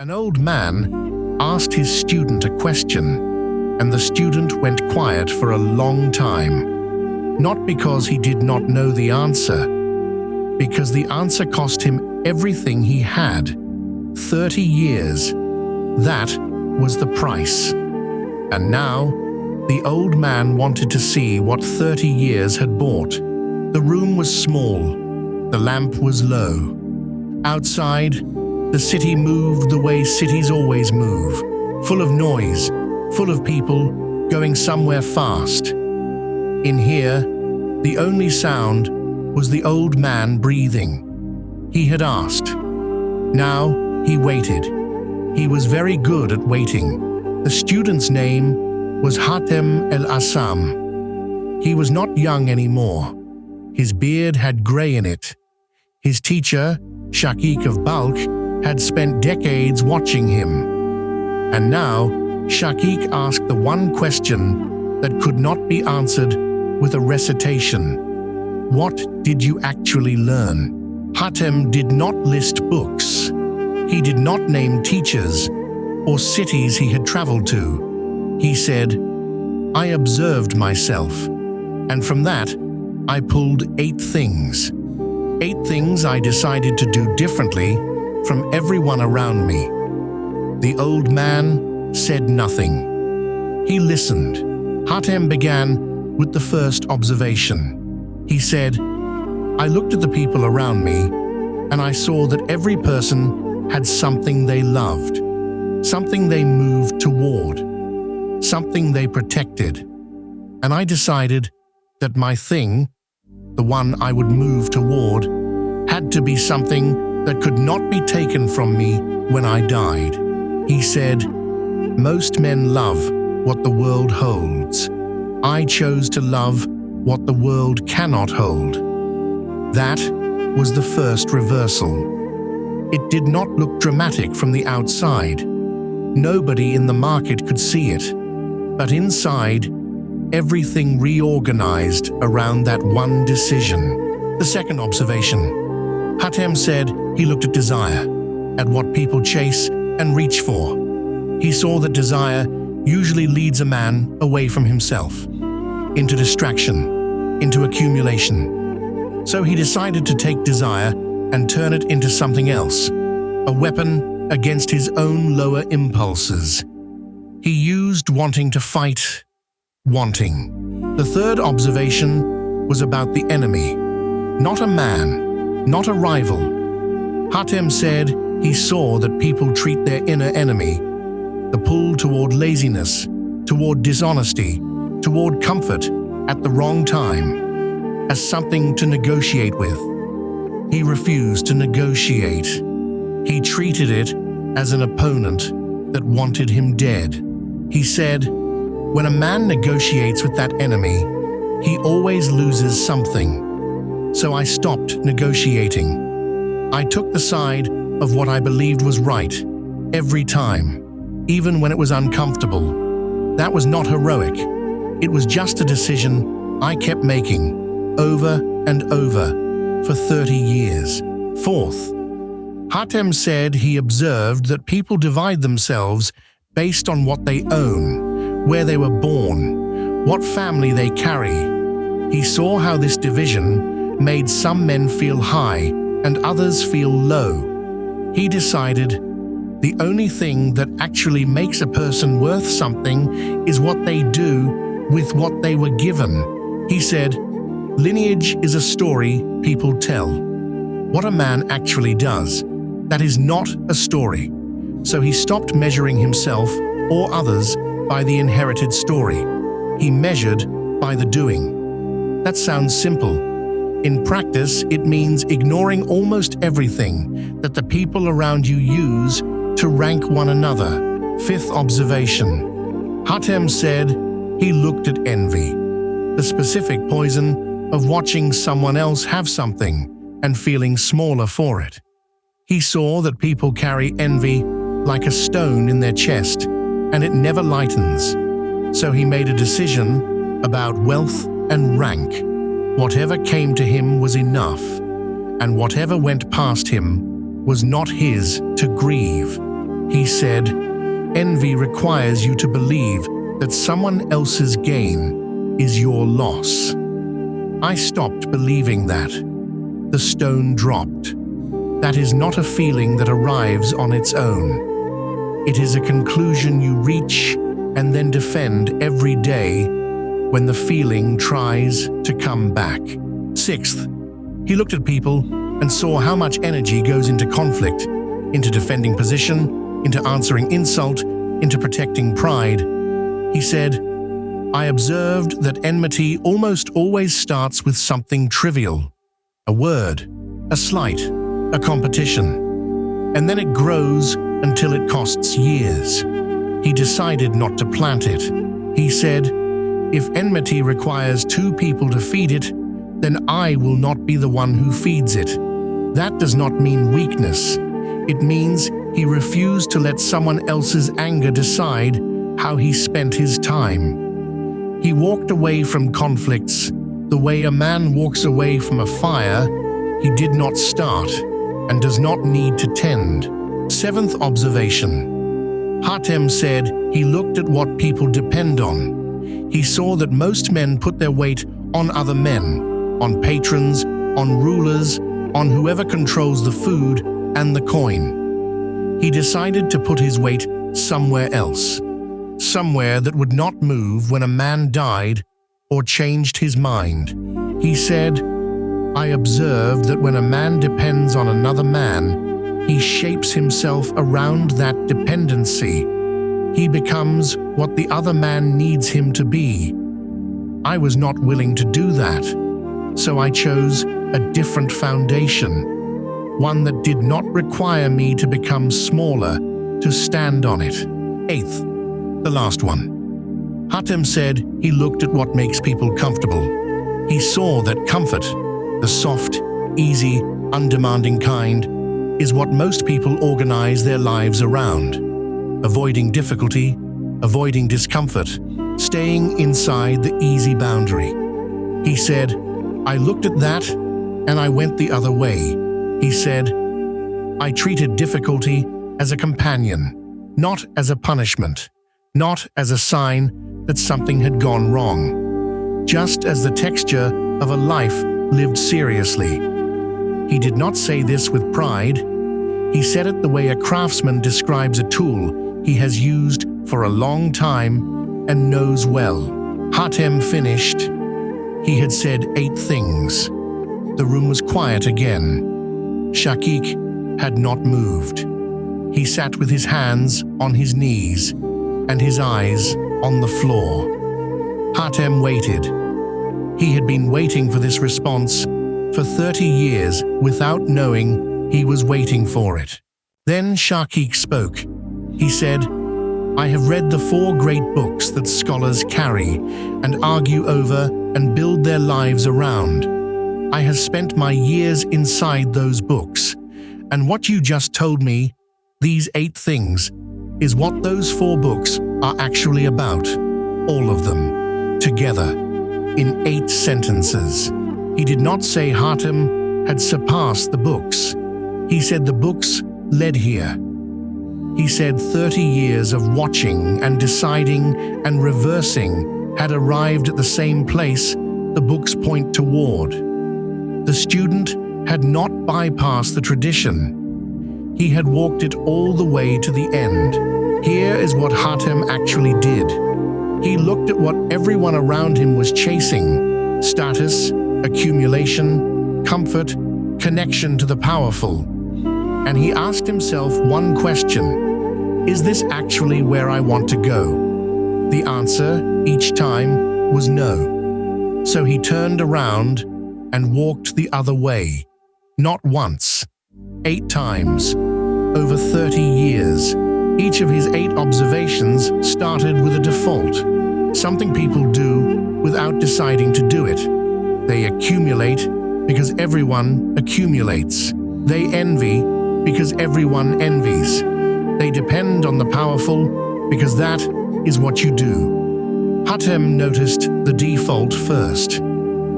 An old man asked his student a question, and the student went quiet for a long time, not because he did not know the answer, because the answer cost him everything he had, 30 years. That was the price. And now, the old man wanted to see what 30 years had bought. The room was small, the lamp was low. Outside, the city moved the way cities always move, full of noise, full of people going somewhere fast. In here, the only sound was the old man breathing. He had asked. Now he waited. He was very good at waiting. The student's name was el-Asamm. He was not young anymore. His beard had grey in it. His teacher, Shakik of Balkh, had spent decades watching him. And now, Shakik asked the one question that could not be answered with a recitation. What did you actually learn? Hatem did not list books. He did not name teachers or cities he had traveled to. He said, I observed myself, and from that, I pulled 8 things. 8 things I decided to do differently from everyone around me. The old man said nothing. He listened. Hatem began with the first observation. He said, I looked at the people around me, and I saw that every person had something they loved, something they moved toward, something they protected. And I decided that my thing, the one I would move toward, had to be something that could not be taken from me when I died. He said, most men love what the world holds. I chose to love what the world cannot hold. That was the first reversal. It did not look dramatic from the outside. Nobody in the market could see it. But inside, everything reorganized around that one decision. The second observation. Hatem said he looked at desire, at what people chase and reach for. He saw that desire usually leads a man away from himself, into distraction, into accumulation. So he decided to take desire and turn it into something else, a weapon against his own lower impulses. He used wanting to fight wanting. The third observation was about the enemy, not a man, not a rival. Hatem said he saw that people treat their inner enemy, the pull toward laziness, toward dishonesty, toward comfort at the wrong time, as something to negotiate with. He refused to negotiate. He treated it as an opponent that wanted him dead. He said, when a man negotiates with that enemy, he always loses something. So I stopped negotiating. I took the side of what I believed was right, every time, even when it was uncomfortable. That was not heroic. It was just a decision I kept making, over and over, for 30 years. Fourth, Hatem said he observed that people divide themselves based on what they own, where they were born, what family they carry. He saw how this division made some men feel high and others feel low. He decided the only thing that actually makes a person worth something is what they do with what they were given. He said, lineage is a story people tell. What a man actually does, that is not a story. So he stopped measuring himself or others by the inherited story. He measured by the doing. That sounds simple. In practice, it means ignoring almost everything that the people around you use to rank one another. Fifth observation. Hatem said he looked at envy, the specific poison of watching someone else have something and feeling smaller for it. He saw that people carry envy like a stone in their chest, and it never lightens. So he made a decision about wealth and rank. Whatever came to him was enough, and whatever went past him was not his to grieve. He He said, "Envy requires you to believe that someone else's gain is your loss." I stopped believing that. The stone dropped. That is not a feeling that arrives on its own. It is a conclusion you reach and then defend every day when the feeling tries to come back. Sixth, he looked at people and saw how much energy goes into conflict, into defending position, into answering insult, into protecting pride. He said, "I observed that enmity almost always starts with something trivial, a word, a slight, a competition, and then it grows until it costs years." He decided not to plant it. He said, "If enmity requires two people to feed it, then I will not be the one who feeds it." That does not mean weakness. It means he refused to let someone else's anger decide how he spent his time. He walked away from conflicts the way a man walks away from a fire he did not start and does not need to tend. Seventh observation. Hatem said he looked at what people depend on. He saw that most men put their weight on other men, on patrons, on rulers, on whoever controls the food and the coin. He decided to put his weight somewhere else, somewhere that would not move when a man died or changed his mind. He said, "I observed that when a man depends on another man, he shapes himself around that dependency. He becomes what the other man needs him to be. I was not willing to do that, so I chose a different foundation, one that did not require me to become smaller to stand on it." Eighth, the last one. Hatem said he looked at what makes people comfortable. He saw that comfort, the soft, easy, undemanding kind, is what most people organize their lives around. Avoiding difficulty, avoiding discomfort, staying inside the easy boundary. He said, "I looked at that and I went the other way." He said, "I treated difficulty as a companion, not as a punishment, not as a sign that something had gone wrong, just as the texture of a life lived seriously." He did not say this with pride. He said it the way a craftsman describes a tool he has used for a long time and knows well. Hatem finished. He had said 8 things. The room was quiet again. Shakik had not moved. He sat with his hands on his knees and his eyes on the floor. Hatem waited. He had been waiting for this response for 30 years without knowing he was waiting for it. Then Shakik spoke. He said, "I have read the 4 great books that scholars carry and argue over and build their lives around. I have spent my years inside those books, and what you just told me, these 8 things, is what those 4 books are actually about, all of them, together, in 8 sentences." He did not say Hatem had surpassed the books. He said the books led here. He said 30 years of watching and deciding and reversing had arrived at the same place the books point toward. The student had not bypassed the tradition. He had walked it all the way to the end. Here is what Hatem actually did. He looked at what everyone around him was chasing: status, accumulation, comfort, connection to the powerful. And he asked himself one question: is this actually where I want to go? The answer, each time, was no. So he turned around and walked the other way. Not once, 8 times, over 30 years. Each of his 8 observations started with a default, something people do without deciding to do it. They accumulate because everyone accumulates. They envy because everyone envies. They depend on the powerful because that is what you do. Hatem noticed the default first.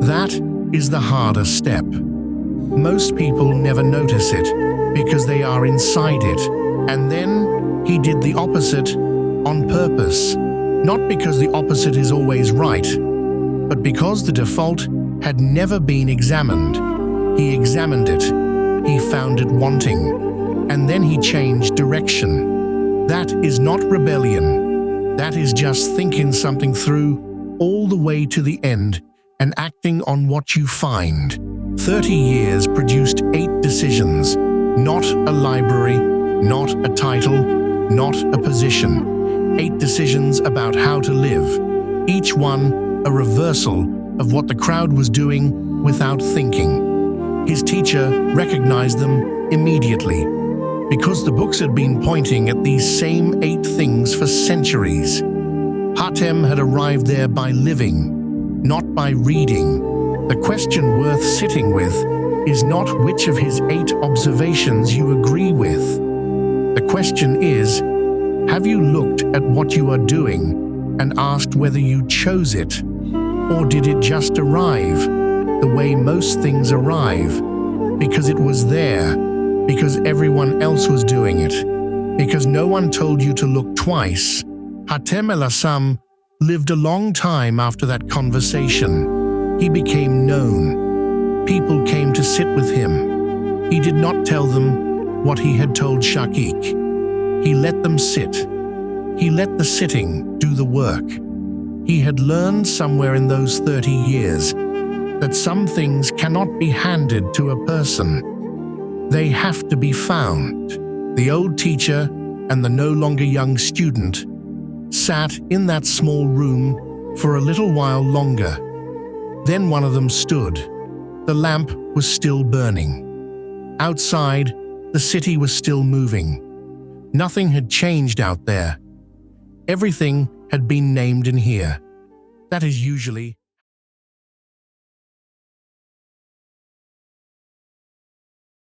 That is the harder step. Most people never notice it because they are inside it, and then He did the opposite on purpose, not because the opposite is always right, but because the default had never been examined. He examined it, he found it wanting, and then he changed direction. That is not rebellion. That is just thinking something through all the way to the end and acting on what you find. 30 years produced 8 decisions, not a library, not a title, not a position. 8 decisions about how to live, each one a reversal of what the crowd was doing without thinking. His teacher recognized them immediately, because the books had been pointing at these same 8 things for centuries. Hatem had arrived there by living, not by reading. The question worth sitting with is not which of his 8 observations you agree with. The question is, have you looked at what you are doing and asked whether you chose it? Or did it just arrive the way most things arrive? Because it was there, because everyone else was doing it, because no one told you to look twice. Hatem el-Asamm lived a long time after that conversation. He became known. People came to sit with him. He did not tell them what he had told Shakik. He let them sit. He let the sitting do the work. He had learned somewhere in those 30 years that some things cannot be handed to a person. They have to be found. The old teacher and the no longer young student sat in that small room for a little while longer. Then one of them stood. The lamp was still burning. Outside, the city was still moving. Nothing had changed out there. Everything had been named in here. That is usually